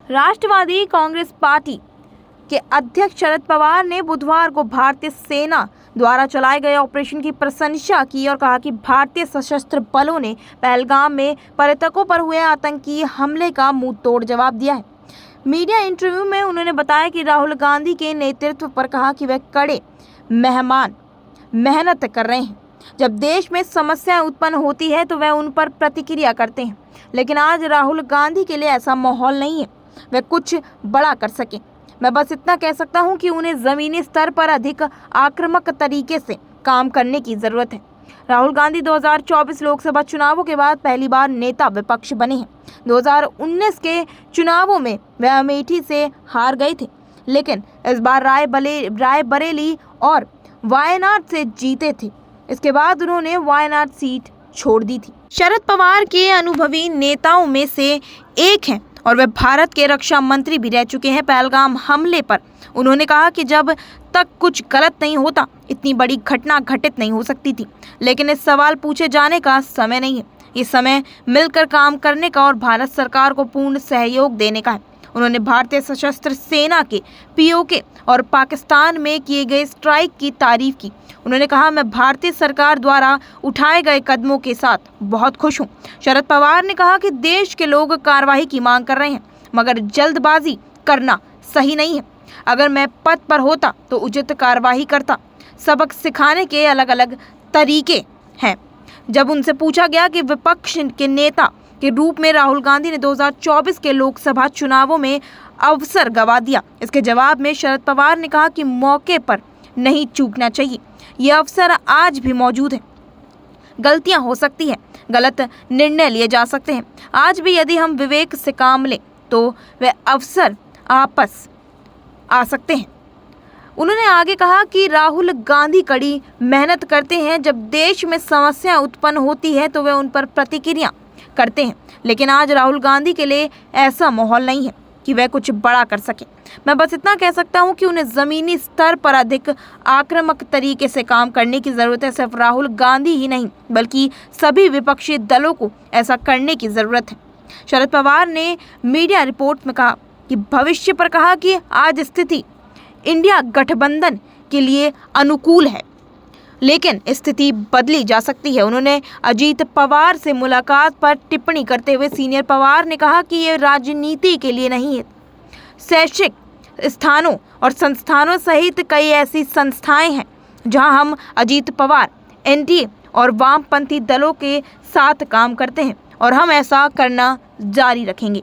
राष्ट्रवादी Congress party के अध्यक्ष शरद पवार ने बुधवार को भारतीय सेना द्वारा चलाए गए ऑपरेशन की प्रशंसा की और कहा कि भारतीय सशस्त्र बलों ने पहलगाम में पर्यटकों पर हुए आतंकी हमले का मुंह तोड़ जवाब दिया है। मीडिया इंटरव्यू में उन्होंने बताया कि राहुल गांधी के नेतृत्व पर कहा कि वह कड़े मेहनत कर रहे हैं। जब देश में समस्याएं उत्पन्न होती है तो वह उन पर प्रतिक्रिया करते हैं, लेकिन आज राहुल गांधी के लिए ऐसा माहौल नहीं है वह कुछ बड़ा कर सके। मैं बस इतना कह सकता हूं कि उन्हें जमीनी स्तर पर अधिक आक्रामक तरीके से काम करने की जरूरत है। राहुल गांधी 2024 लोकसभा चुनावों के बाद पहली बार नेता विपक्ष बने हैं। 2019 के चुनावों में वह अमेठी से हार गए थे, लेकिन इस बार रायबरेली और वायनाड से जीते थे। इसके बाद उन्होंने वायनाड सीट छोड़ दी थी। शरद पवार के अनुभवी नेताओं में से एक हैं और वे भारत के रक्षा मंत्री भी रह चुके हैं। पहलगाम हमले पर उन्होंने कहा कि जब तक कुछ गलत नहीं होता इतनी बड़ी घटना घटित नहीं हो सकती थी, लेकिन इस सवाल पूछे जाने का समय नहीं है। ये समय मिलकर काम करने का और भारत सरकार को पूर्ण सहयोग देने का है। उन्होंने भारतीय सशस्त्र सेना के पीओके और पाकिस्तान में किए गए स्ट्राइक की तारीफ की। उन्होंने कहा, मैं भारतीय सरकार द्वारा उठाए गए कदमों के साथ बहुत खुश हूं। शरद पवार ने कहा कि देश के लोग कार्रवाई की मांग कर रहे हैं, मगर जल्दबाजी करना सही नहीं है। अगर मैं पद पर होता तो उचित कार्रवाई करता। सबक सिखाने के अलग अलग तरीके हैं। जब उनसे पूछा गया कि विपक्ष के नेता के रूप में राहुल गांधी ने 2024 के लोकसभा चुनावों में अवसर गंवा दिया, इसके जवाब में शरद पवार ने कहा कि मौके पर नहीं चूकना चाहिए। ये अवसर आज भी मौजूद है। गलतियां हो सकती है, गलत निर्णय लिए जा सकते हैं। आज भी यदि हम विवेक से काम लें तो वे अवसर आपस आ सकते हैं। उन्होंने आगे कहा कि राहुल गांधी कड़ी मेहनत करते हैं। जब देश में समस्या उत्पन्न होती है तो वे उन पर प्रतिक्रिया करते हैं, लेकिन आज राहुल गांधी के लिए ऐसा माहौल नहीं है कि वह कुछ बड़ा कर सके। मैं बस इतना कह सकता हूं कि उन्हें ज़मीनी स्तर पर अधिक आक्रामक तरीके से काम करने की ज़रूरत है। सिर्फ राहुल गांधी ही नहीं बल्कि सभी विपक्षी दलों को ऐसा करने की ज़रूरत है। शरद पवार ने मीडिया रिपोर्ट में कहा कि भविष्य पर कहा कि आज स्थिति इंडिया गठबंधन के लिए अनुकूल है, लेकिन स्थिति बदली जा सकती है। उन्होंने अजीत पवार से मुलाकात पर टिप्पणी करते हुए सीनियर पवार ने कहा कि ये राजनीति के लिए नहीं है। शैक्षिक स्थानों और संस्थानों सहित कई ऐसी संस्थाएं हैं जहां हम अजीत पवार, एनडीए और वामपंथी दलों के साथ काम करते हैं और हम ऐसा करना जारी रखेंगे।